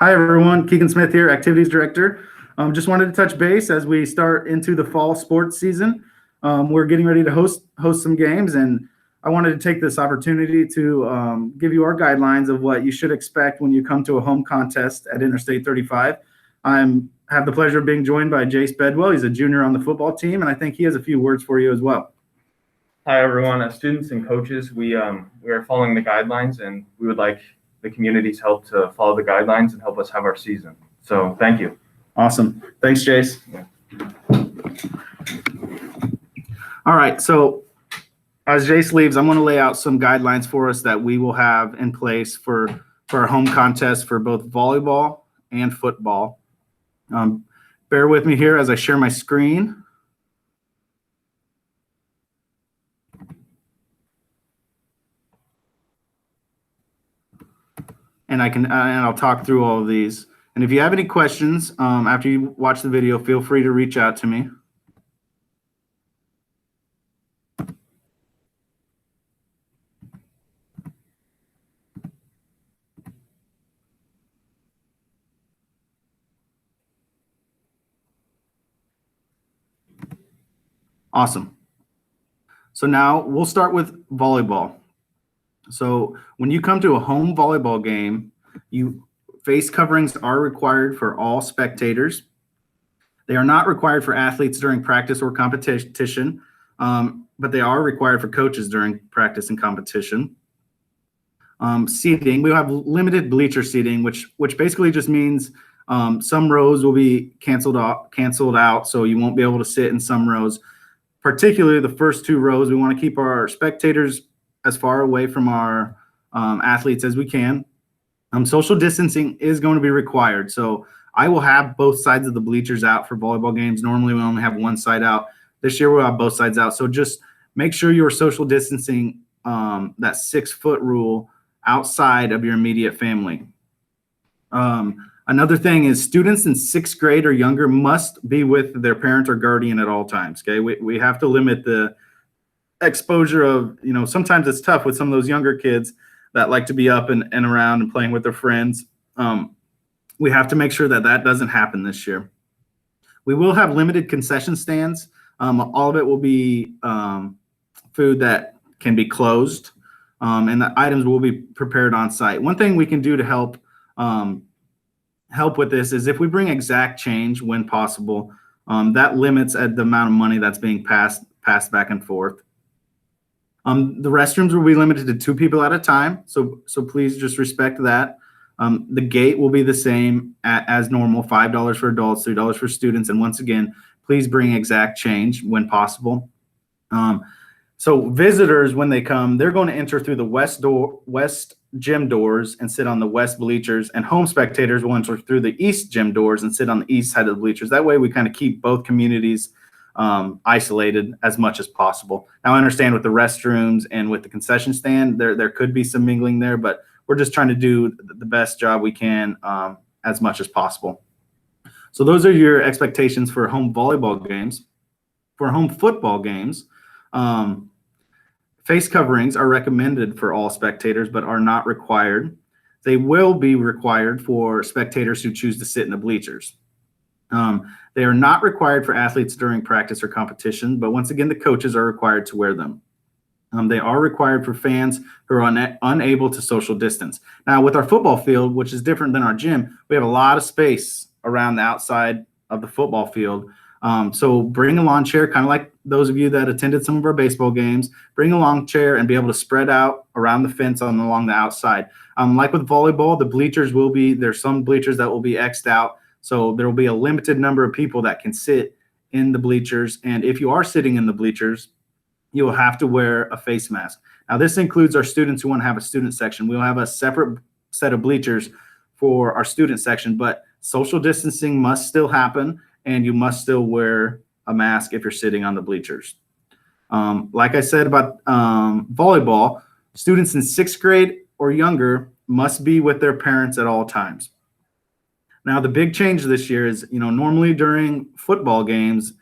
Hi, everyone. Keegan Smith here, Activities Director. Just wanted to touch base as we start into the fall sports season. We're getting ready to host some games, and I wanted to take this opportunity to give you our guidelines of what you should expect when you come to a home contest at Interstate 35. I have the pleasure of being joined by Jace Bedwell. He's a junior on the football team, and I think he has a few words for you as well. Hi, everyone. As students and coaches, we are following the guidelines, and we would like the community's help to follow the guidelines and help us have our season. So thank you. Awesome. Thanks, Jace. Yeah. All right. So as Jace leaves, I'm going to lay out some guidelines for us that we will have in place for our home contest for both volleyball and football. Bear with me here as I share my screen. And I'll talk through all of these. And if you have any questions after you watch the video, feel free to reach out to me. Awesome. So now we'll start with volleyball. So when you come to a home volleyball game, face coverings are required for all spectators. They are not required for athletes during practice or competition, but they are required for coaches during practice and competition. Seating, we have limited bleacher seating, which basically just means some rows will be canceled out, so you won't be able to sit in some rows. Particularly the first two rows, we want to keep our spectators as far away from our athletes as we can. Social distancing is going to be required. So I will have both sides of the bleachers out for volleyball games. Normally we only have one side out. This year we'll have both sides out. So just make sure you're social distancing that 6-foot rule outside of your immediate family. Another thing is students in 6th grade or younger must be with their parent or guardian at all times. Okay, we have to limit the exposure of, sometimes it's tough with some of those younger kids that like to be up and around and playing with their friends. We have to make sure that doesn't happen this year. We will have limited concession stands. All of it will be food that can be closed, and the items will be prepared on site. One thing we can do to help with this is if we bring exact change when possible, that limits the amount of money that's being passed back and forth. The restrooms will be limited to 2 people at a time, so please just respect that. The gate will be the same as normal, $5 for adults, $3 for students, and once again, please bring exact change when possible. So visitors, when they come, they're going to enter through the west gym doors and sit on the west bleachers, and home spectators will enter through the east gym doors and sit on the east side of the bleachers. That way we kind of keep both communities isolated as much as possible. Now I understand with the restrooms and with the concession stand, there could be some mingling there, but we're just trying to do the best job we can as much as possible. So those are your expectations for home volleyball games. For home football games, face coverings are recommended for all spectators, but are not required. They will be required for spectators who choose to sit in the bleachers. They are not required for athletes during practice or competition, but once again, the coaches are required to wear them. They are required for fans who are unable to social distance. Now, with our football field, which is different than our gym, we have a lot of space around the outside of the football field. So bring a lawn chair, kind of like those of you that attended some of our baseball games. Bring a lawn chair and be able to spread out around the fence along the outside. Like with volleyball, the bleachers there's some bleachers that will be X'd out. So there will be a limited number of people that can sit in the bleachers. And if you are sitting in the bleachers, you will have to wear a face mask. Now, this includes our students who want to have a student section. We'll have a separate set of bleachers for our student section, but social distancing must still happen, and you must still wear a mask if you're sitting on the bleachers. Like I said about volleyball, students in 6th grade or younger must be with their parents at all times. Now, the big change this year is, normally during football games,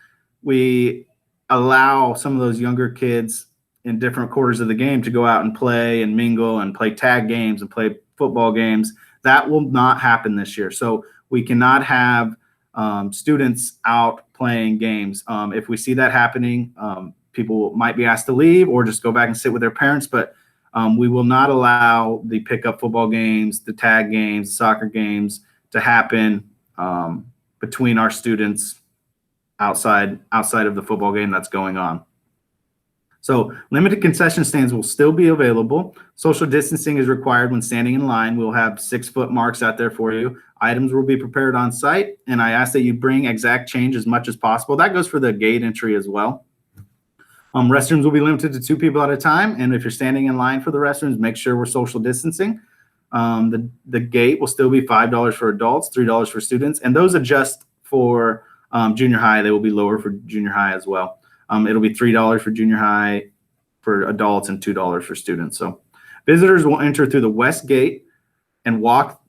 we allow some of those younger kids in different quarters of the game to go out and play and mingle and play tag games and play football games. That will not happen this year. So we cannot have students out playing games. If we see that happening, people might be asked to leave or just go back and sit with their parents, but we will not allow the pickup football games, the tag games, the soccer games to happen between our students outside of the football game that's going on. So limited concession stands will still be available. Social distancing is required when standing in line. We'll have 6-foot marks out there for you. Items will be prepared on site, and I ask that you bring exact change as much as possible. That goes for the gate entry as well. Restrooms will be limited to 2 people at a time, and if you're standing in line for the restrooms, make sure we're social distancing. The gate will still be $5 for adults, $3 for students, and those adjust for junior high. They will be lower for junior high as well. It'll be $3 for junior high for adults and $2 for students. So visitors will enter through the west gate and walk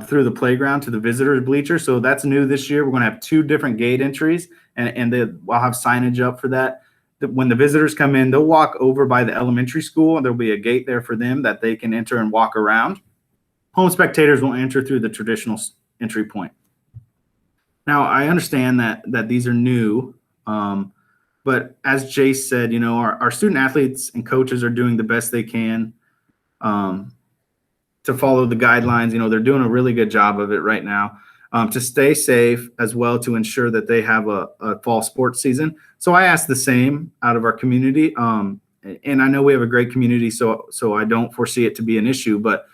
through the playground to the visitors bleacher. So that's new this year. We're going to have 2 different gate entries, and I'll have signage up for that. When the visitors come in, they'll walk over by the elementary school, and there'll be a gate there for them that they can enter and walk around. Home spectators will enter through the traditional entry point. Now, I understand that these are new, but as Jace said, our student athletes and coaches are doing the best they can to follow the guidelines. They're doing a really good job of it right now to stay safe, as well to ensure that they have a fall sports season. So I ask the same out of our community. And I know we have a great community, so I don't foresee it to be an issue. But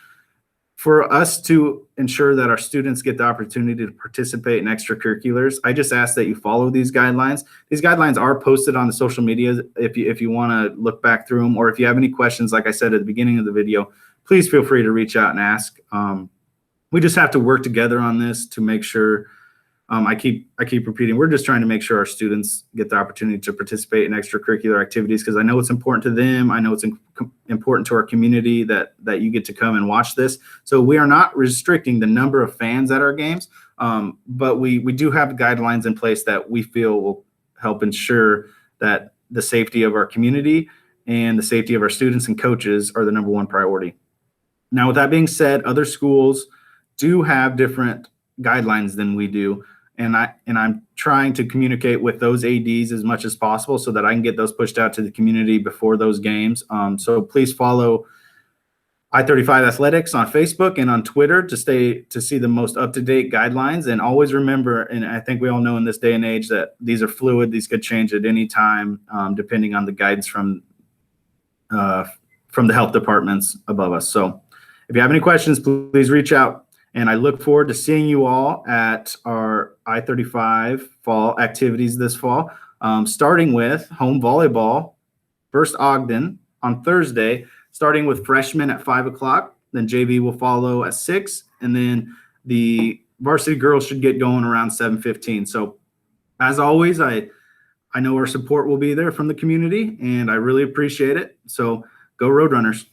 for us to ensure that our students get the opportunity to participate in extracurriculars, I just ask that you follow these guidelines. These guidelines are posted on the social media if you want to look back through them, or if you have any questions, like I said at the beginning of the video, please feel free to reach out and ask. We just have to work together on this to make sure, I keep repeating, we're just trying to make sure our students get the opportunity to participate in extracurricular activities, because I know it's important to them. I know it's important to our community that you get to come and watch this. So we are not restricting the number of fans at our games, but we do have guidelines in place that we feel will help ensure that the safety of our community and the safety of our students and coaches are the number one priority. Now, with that being said, other schools do have different guidelines than we do. And I'm trying to communicate with those ADs as much as possible so that I can get those pushed out to the community before those games. So please follow I-35 Athletics on Facebook and on Twitter to see the most up-to-date guidelines. And always remember, and I think we all know in this day and age, that these are fluid. These could change at any time, depending on the guidance from the health departments above us. So if you have any questions, please reach out. And I look forward to seeing you all at our I-35 fall activities this fall, starting with home volleyball, First Ogden on Thursday, starting with freshmen at 5 o'clock. Then JV will follow at 6. And then the varsity girls should get going around 7:15. So as always, I know our support will be there from the community, and I really appreciate it. So go Roadrunners.